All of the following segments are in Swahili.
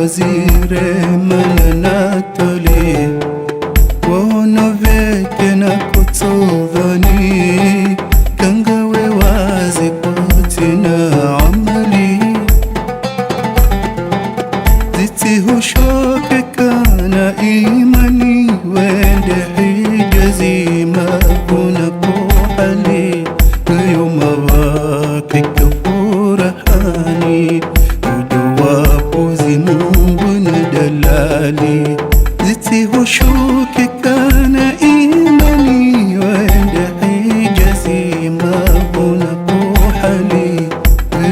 zire mananatoli wono veke na kutovani kangawe wazi kwatina amali ziti hushoke kana imani wende hijazi makuna kuhali يوم واقك فرحاني ودوابوزي مونغون دلالي زتي هشوك كان إيماني وعند حجازي ما بنقوحلي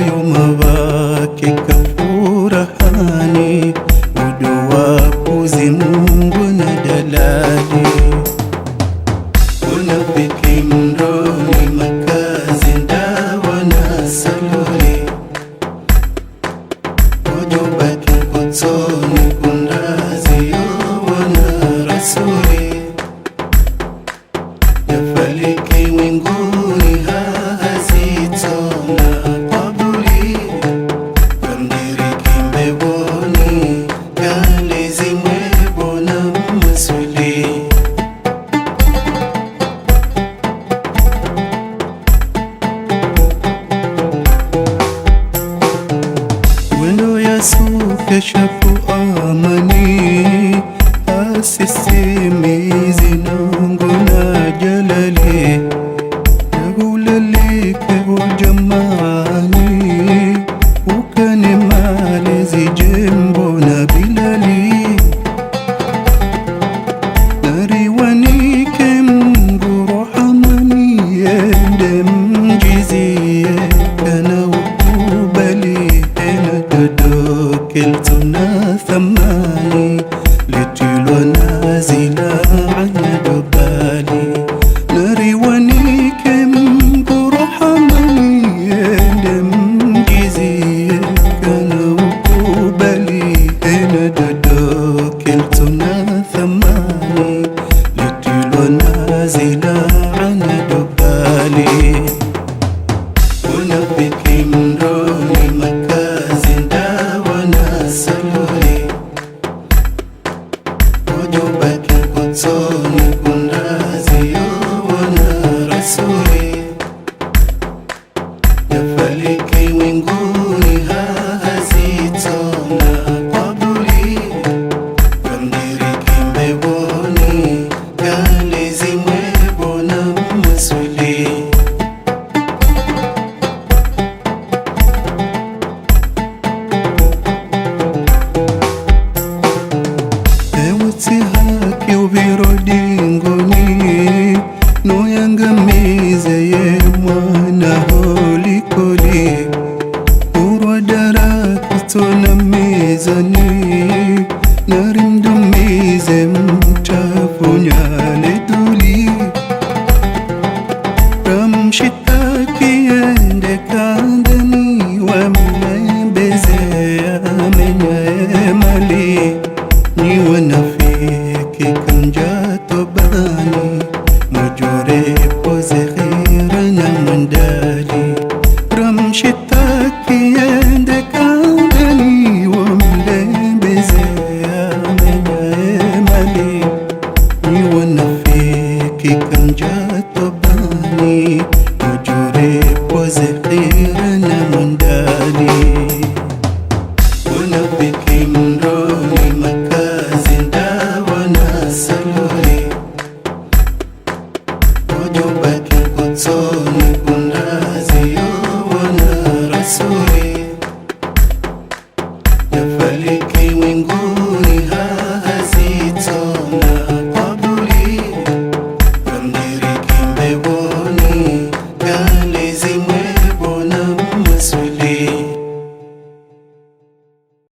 يوم واقك فرحاني ودوابوزي مونغون دلالي ونبك مروي مكازي saluri ojo bakin kutsoni kundazi yo wana rasuli yafaliki winguni hazitona kabuli kamdiri kimbeboni galizi mwebona masuli Keshafu amani asisimizi nangu na jalali yagulali keho jamani ukane malezi jembo na bilali nariwani kemgu rohamani yende mjizi kana ukubali ena dodo كلتنا ثماني لتلو نازلا عن دبالي نريواني كم برحمني يدم جزي كان وقبلي هنا ددو كلتنا ثماني لتلو نازلا عن دبالي ونبك مروي مكازي saluri ojo bakin kutsoni kundazi yo wana rasuli yafaliki winguni hazitona kabuli kamdiri kimbeboni galizi mwebona masuli haki uvirodingoni noyangamize ye mwana holikoli urwadara kitona mizani narimdumize mtafunyale duli ramshitaki ende kandani wamlembeze amenyae mali ni wanafiki kanjato bani mujure poze khira na mandali ramshitaki ende kandani wamlembeze amenyae mali ni wanafiki kanjato bani mujure poze khira na mandali wanafiki mroni makazi ndawa na saluri ojo baki